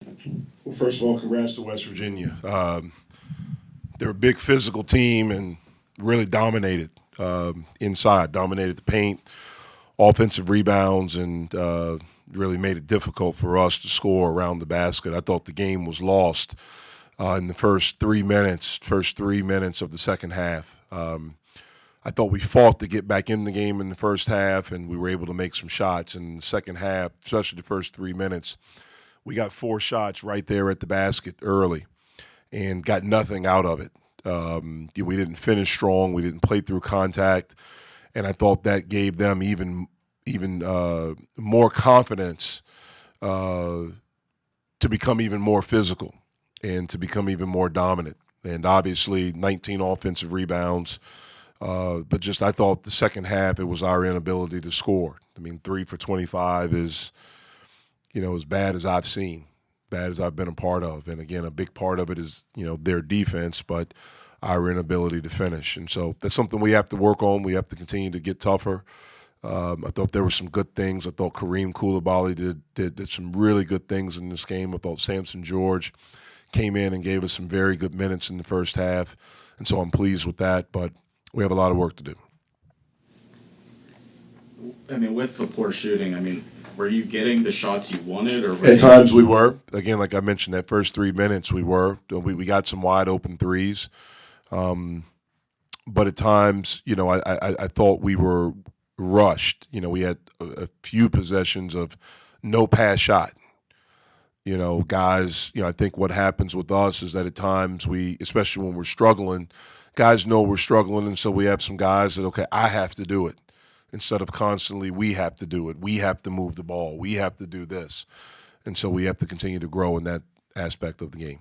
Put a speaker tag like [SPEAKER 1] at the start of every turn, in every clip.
[SPEAKER 1] Well, first of all, congrats to West Virginia. They're a big physical team and really dominated inside, dominated the paint, offensive rebounds, and really made it difficult for us to score around the basket. I thought the game was lost in the first 3 minutes of the second half. I thought we fought to get back in the game in the first half, and we were able to make some shots. In the second half, especially the first 3 minutes, we got four shots right there at the basket early and got nothing out of it. We didn't finish strong. We didn't play through contact, and I thought that gave them even more confidence to become even more physical and to become even more dominant. And obviously, 19 offensive rebounds. But just I thought the second half it was our inability to score. I mean, 3 for 25 is as bad as I've seen, bad as I've been a part of. And again, a big part of it is their defense, but our inability to finish. And so that's something we have to work on. We have to continue to get tougher. I thought there were some good things. I thought Kareem Koulibaly did some really good things in this game. I thought Samson George came in and gave us some very good minutes in the first half, and so I'm pleased with that. But we have a lot of work to do.
[SPEAKER 2] I mean, with the poor shooting, I mean, were you getting the shots you wanted, or were
[SPEAKER 1] At
[SPEAKER 2] they?
[SPEAKER 1] times we were. Again, like I mentioned, that first 3 minutes we were. We got some wide open threes. But at times, I thought we were rushed. We had a few possessions of no pass shot. Guys, I think what happens with us is that at times we, especially when we're struggling, guys know we're struggling, and so we have some guys that, okay, I have to do it instead of constantly we have to do it. We have to move the ball. We have to do this. And so we have to continue to grow in that aspect of the game.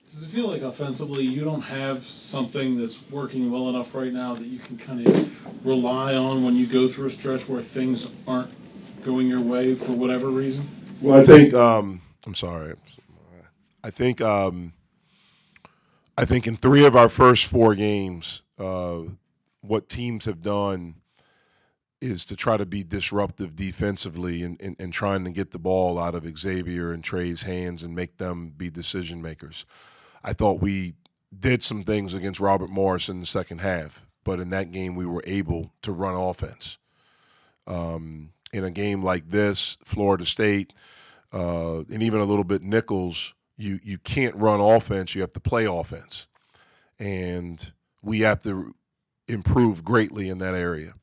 [SPEAKER 3] Does it feel like offensively you don't have something that's working well enough right now that you can kind of rely on when you go through a stretch where things aren't going your way for whatever reason?
[SPEAKER 1] Well, I think I'm sorry. I think I think in three of our first four games, what teams have done is to try to be disruptive defensively and trying to get the ball out of Xavier and Trey's hands and make them be decision makers. I thought we did some things against Robert Morris in the second half, but in that game we were able to run offense. In a game like this, Florida State, and even a little bit Nichols, you can't run offense. You have to play offense, and we have to improve greatly in that area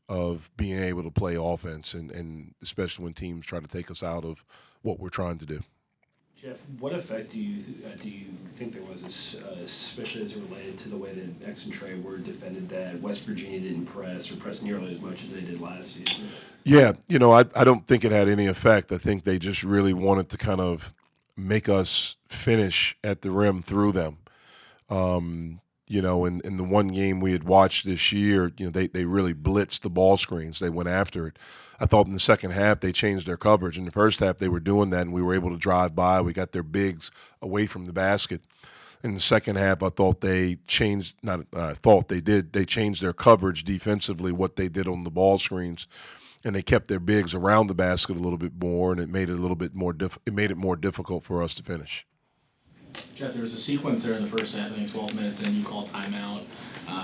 [SPEAKER 1] of being able to play offense, and especially when teams try to take us out of what we're trying to do.
[SPEAKER 4] Jeff, what effect do you think there was, especially as it related to the way that X and Trey were defended, that West Virginia didn't press nearly as much as they did last season?
[SPEAKER 1] Yeah, I don't think it had any effect. I think they just really wanted to kind of make us finish at the rim through them. In the one game we had watched this year, they really blitzed the ball screens. They went after it. I thought in the second half they changed their coverage. In the first half they were doing that, and we were able to drive by. We got their bigs away from the basket. In the second half, I thought they changed. Not I thought they did. They changed their coverage defensively. What they did on the ball screens, and they kept their bigs around the basket a little bit more, and it made it a little bit more. It made it more difficult for us to finish.
[SPEAKER 5] Jeff, there was a sequence there in the first half, I think 12 minutes in, you called timeout.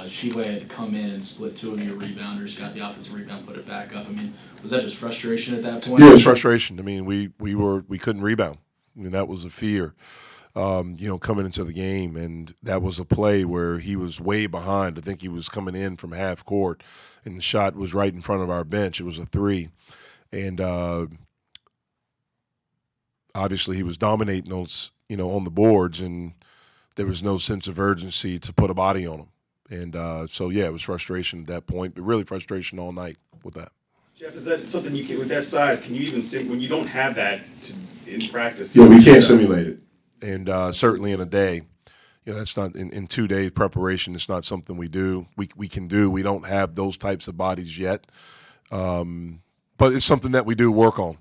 [SPEAKER 5] Sheba had come in and split two of your rebounders, got the offensive rebound, put it back up. I mean, was that just frustration at that point?
[SPEAKER 1] Yeah, it was frustration. I mean, we couldn't rebound. I mean, that was a fear, coming into the game, and that was a play where he was way behind. I think he was coming in from half court, and the shot was right in front of our bench. It was a three, and obviously he was dominating those, on the boards, and there was no sense of urgency to put a body on him. And so, yeah, it was frustration at that point, but really frustration all night with that.
[SPEAKER 6] Jeff, is that something you can, with that size, can you even when you don't have that in practice?
[SPEAKER 1] Yeah, we can't simulate it. And certainly in a day, that's not in 2 days preparation. It's not something we do. We can do. We don't have those types of bodies yet. But it's something that we do work on.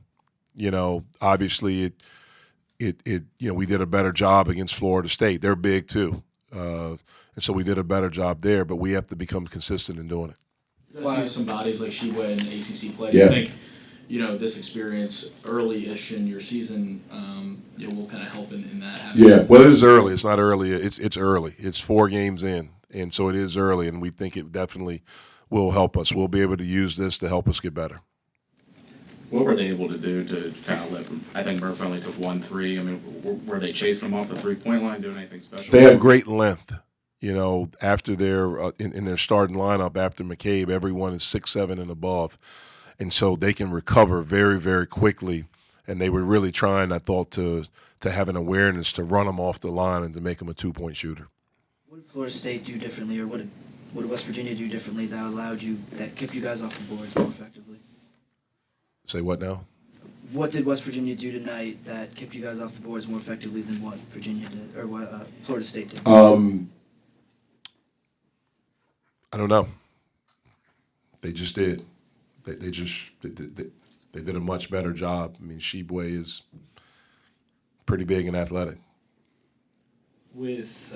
[SPEAKER 1] Obviously we did a better job against Florida State. They're big too. And so we did a better job there, but we have to become consistent in doing it.
[SPEAKER 5] You're going to see some bodies like Sheba in ACC play.
[SPEAKER 1] Yeah.
[SPEAKER 5] Do you think this experience early-ish in your season, will kind of help in that.
[SPEAKER 1] Yeah, well, it is early. It's not early. It's early. It's 4 games in, and so it is early, and we think it definitely will help us. We'll be able to use this to help us get better.
[SPEAKER 2] What were they able to do to kind of lift them? I think Murph only took 1 3. I mean, were they chasing them off the 3-point line, doing anything special?
[SPEAKER 1] They have great length. After their in their starting lineup after McCabe, everyone is 6'7" and above, and so they can recover very, very quickly. And they were really trying, I thought, to have an awareness to run them off the line and to make them a 2-point shooter.
[SPEAKER 7] What did Florida State do differently, or what did West Virginia do differently that kept you guys off the boards more effectively?
[SPEAKER 1] Say what now?
[SPEAKER 7] What did West Virginia do tonight that kept you guys off the boards more effectively than what Virginia did, or what Florida State did?
[SPEAKER 1] I don't know. They just did. They did a much better job. I mean, Shibwe is pretty big and athletic.
[SPEAKER 4] With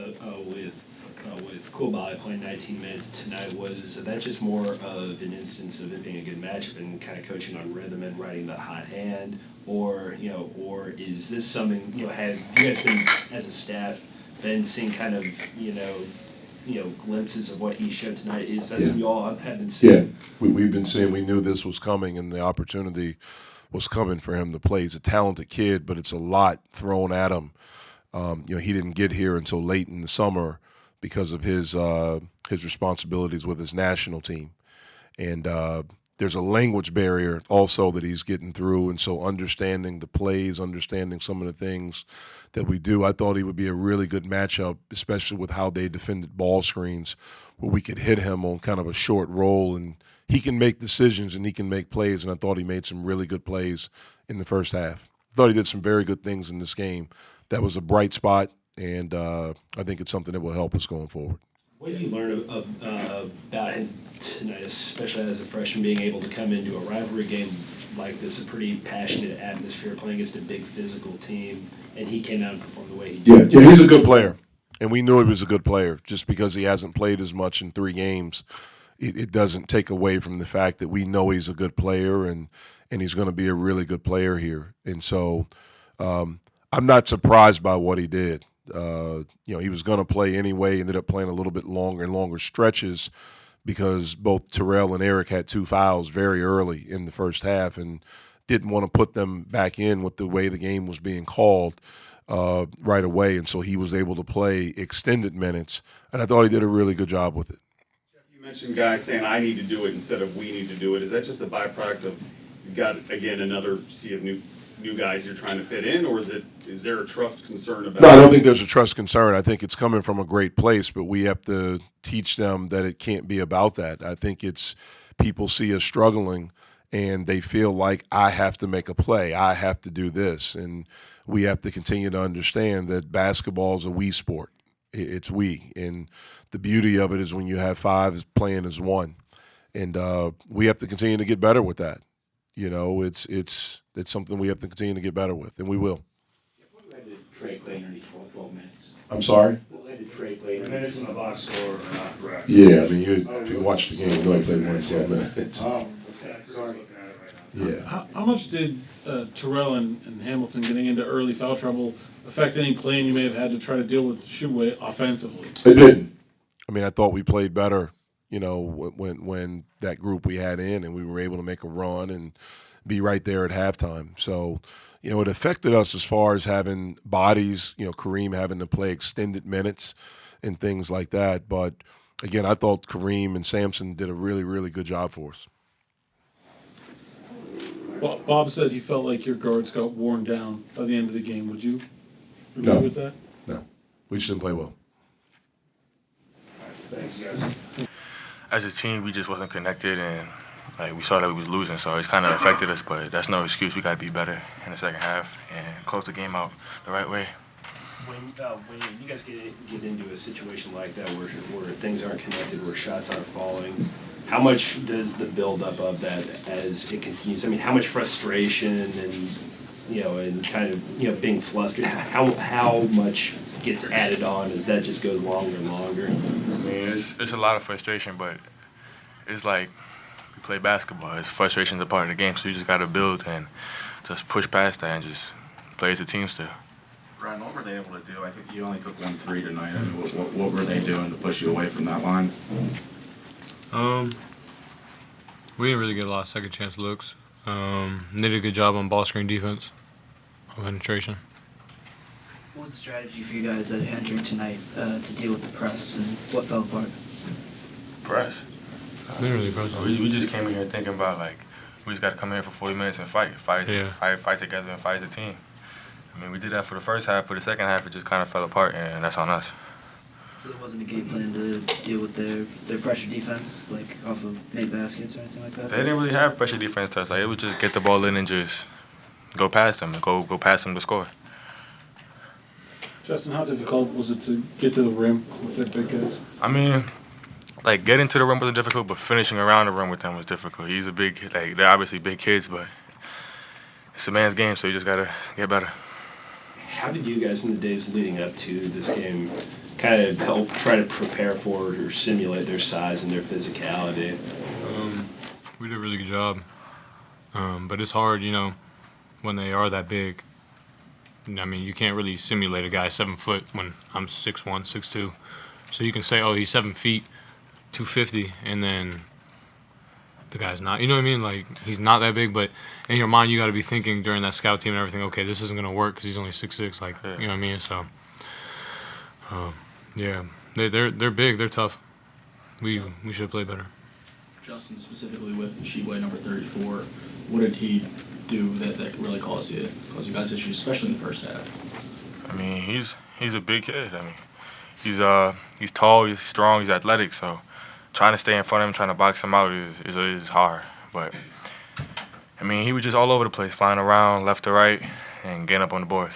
[SPEAKER 4] Koulibaly playing 19 minutes tonight, was that just more of an instance of it being a good matchup and kind of coaching on rhythm and riding the hot hand, or is this something have you guys been as a staff been seeing kind of glimpses of what he showed tonight? Is that something you all have been seeing?
[SPEAKER 1] Yeah, we've been seeing. We knew this was coming, and the opportunity was coming for him to play. He's a talented kid, but it's a lot thrown at him. He didn't get here until late in the summer because of his responsibilities with his national team, and there's a language barrier also that he's getting through, and so understanding the plays, understanding some of the things that we do, I thought he would be a really good matchup, especially with how they defended ball screens, where we could hit him on kind of a short roll, and he can make decisions and he can make plays, and I thought he made some really good plays in the first half. I thought he did some very good things in this game. That was a bright spot, and I think it's something that will help us going forward.
[SPEAKER 4] What did you learn about him tonight, especially as a freshman, being able to come into a rivalry game like this, a pretty passionate atmosphere, playing against a big physical team, and he came out and performed the way he did?
[SPEAKER 1] Yeah, he's a good player, and we knew he was a good player. Just because he hasn't played as much in 3 games, it doesn't take away from the fact that we know he's a good player, and he's going to be a really good player here. And so I'm not surprised by what he did. He was going to play anyway, ended up playing a little bit longer and longer stretches because both Terrell and Eric had 2 fouls very early in the first half and didn't want to put them back in with the way the game was being called right away. And so he was able to play extended minutes, and I thought he did a really good job with it.
[SPEAKER 6] Jeff, you mentioned guys saying I need to do it instead of we need to do it. Is that just a byproduct of you've got, again, another sea of new guys you're trying to fit in, or is there a trust concern about it?
[SPEAKER 1] No, I don't think there's a trust concern. I think it's coming from a great place, but we have to teach them that it can't be about that. I think it's people see us struggling and they feel like I have to make a play, I have to do this, and we have to continue to understand that basketball is a we sport. It's we, and the beauty of it is when you have 5 playing as 1, and we have to continue to get better with that. It's something we have to continue to get better with, and we will.
[SPEAKER 8] What led to Trey playing only 12 minutes?
[SPEAKER 1] I'm sorry?
[SPEAKER 8] What led to Trey playing only
[SPEAKER 9] Minutes in the box score are not correct.
[SPEAKER 1] Yeah, I mean, if you watch the game, you know he played more than 12 minutes.
[SPEAKER 9] Oh, sorry.
[SPEAKER 1] Yeah.
[SPEAKER 3] How much did Terrell and Hamilton getting into early foul trouble affect any plan you may have had to try to deal with Shibwe offensively?
[SPEAKER 1] It didn't. I mean, I thought we played better, when that group we had in, and we were able to make a run and be right there at halftime. So, it affected us as far as having bodies, Kareem having to play extended minutes and things like that. But, again, I thought Kareem and Sampson did a really, really good job for us.
[SPEAKER 3] Bob said he felt like your guards got worn down by the end of the game. Would you agree
[SPEAKER 1] No.
[SPEAKER 3] with that?
[SPEAKER 1] No, we just didn't play well.
[SPEAKER 9] Thank you, guys.
[SPEAKER 10] As a team, we just wasn't connected, and we saw that we was losing, so it kind of affected us. But that's no excuse. We got to be better in the second half and close the game out the right way.
[SPEAKER 4] When you guys get into a situation like that where things aren't connected, where shots aren't falling, how much does the buildup of that as it continues? I mean, how much frustration and kind of being flustered? How much gets added on as that just goes longer and longer?
[SPEAKER 10] I mean, it's a lot of frustration, but it's like play basketball. It's frustration's a part of the game, so you just got to build and just push past that and just play as a team still.
[SPEAKER 2] Ryan, what were they able to do? I think you only took 1 3 tonight. I mean, what were they doing to push you away from that line?
[SPEAKER 11] We didn't really get a lot of second chance looks. They did a good job on ball screen defense, on penetration.
[SPEAKER 7] What was the strategy for you guys entering tonight to deal with the press, and what fell apart?
[SPEAKER 10] Press.
[SPEAKER 11] They didn't really press.
[SPEAKER 10] We just came in here thinking about like we just got to come here for 40 minutes and fight together and fight as a team. I mean, we did that for the first half, but the second half it just kind of fell apart, and that's on us.
[SPEAKER 7] So there wasn't a game plan to deal with their pressure defense, like off of made baskets or anything like that?
[SPEAKER 10] They didn't really have pressure defense to us. Like, it was just get the ball in and just go past them and go past them to score.
[SPEAKER 3] Justin, how difficult was it to get to the rim with their big guys?
[SPEAKER 10] I mean, like, getting to the rim wasn't difficult, but finishing around the rim with them was difficult. He's a big, like, they're obviously big kids, but it's a man's game, so you just got to get better.
[SPEAKER 4] How did you guys in the days leading up to this game kind of help try to prepare for or simulate their size and their physicality?
[SPEAKER 11] We did a really good job, but it's hard, when they are that big. I mean, you can't really simulate a guy 7 foot when I'm 6'1", 6'2". So you can say, oh, he's 7 feet, 250, and then the guy's not. You know what I mean? Like, he's not that big, but in your mind, you got to be thinking during that scout team and everything, okay, this isn't going to work because he's only 6'6", like, you know what I mean? So, yeah, they're big, they're tough. We should play better.
[SPEAKER 5] Justin, specifically with Sheway, number 34, what did he do that really caused you guys issues, especially in the first half?
[SPEAKER 10] I mean, he's a big kid. I mean, he's tall, he's strong, he's athletic, so trying to stay in front of him, trying to box him out is hard. But, I mean, he was just all over the place, flying around left to right and getting up on the boards.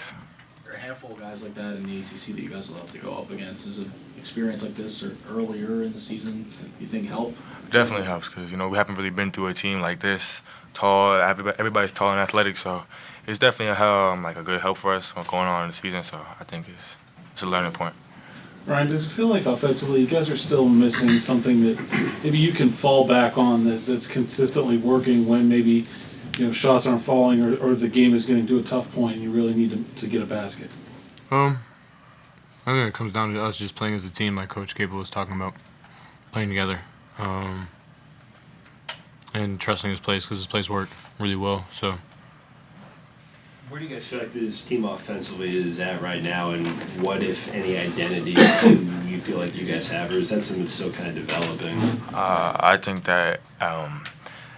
[SPEAKER 5] There are a handful of guys like that in the ACC that you guys will have to go up against. Is an experience like this or earlier in the season, you think, help?
[SPEAKER 10] Definitely helps because, we haven't really been through a team like this, tall, everybody's tall and athletic, so it's definitely a good help for us going on in the season, so I think it's a learning point.
[SPEAKER 3] Ryan, does it feel like offensively you guys are still missing something that maybe you can fall back on that's consistently working when maybe shots aren't falling or the game is getting to a tough point and you really need to get a basket?
[SPEAKER 11] I think it comes down to us just playing as a team, like Coach Cable was talking about, playing together, and trusting his plays because his plays work really well. So.
[SPEAKER 4] Where do you guys feel like this team offensively is at right now, and what, if any, identity do you feel like you guys have, or is that something that's still kind of developing?
[SPEAKER 10] I think that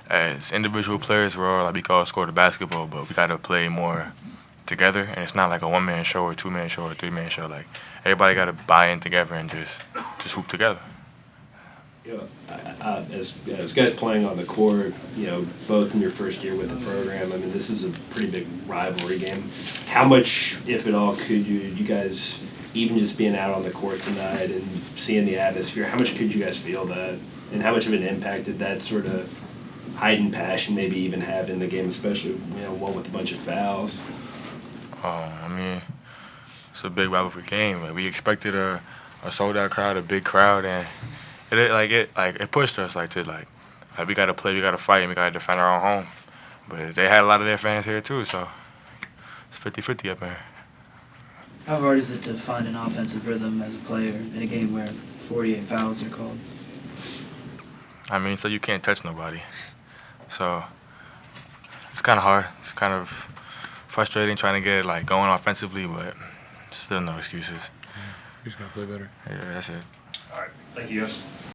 [SPEAKER 10] as individual players, we can all score the basketball, but we got to play more together, and it's not like a one-man show or two-man show or three-man show. Like, everybody got to buy in together and just hoop together.
[SPEAKER 4] As guys playing on the court, both in your first year with the program, I mean, this is a pretty big rivalry game. How much, if at all, could you guys, even just being out on the court tonight and seeing the atmosphere, how much could you guys feel that? And how much of an impact did that sort of heightened passion maybe even have in the game, especially, one with a bunch of fouls?
[SPEAKER 10] I mean, it's a big rivalry game. Like, we expected a sold-out crowd, a big crowd, and it pushed us we gotta play, we gotta fight, and we gotta defend our own home. But they had a lot of their fans here too, so it's 50-50 up there.
[SPEAKER 7] How hard is it to find an offensive rhythm as a player in a game where 48 fouls are called?
[SPEAKER 10] I mean, so you can't touch nobody. So it's kind of hard. It's kind of frustrating trying to get it going offensively, but still no excuses.
[SPEAKER 11] He's gonna play better.
[SPEAKER 10] Yeah, that's it.
[SPEAKER 9] All right, thank you, guys.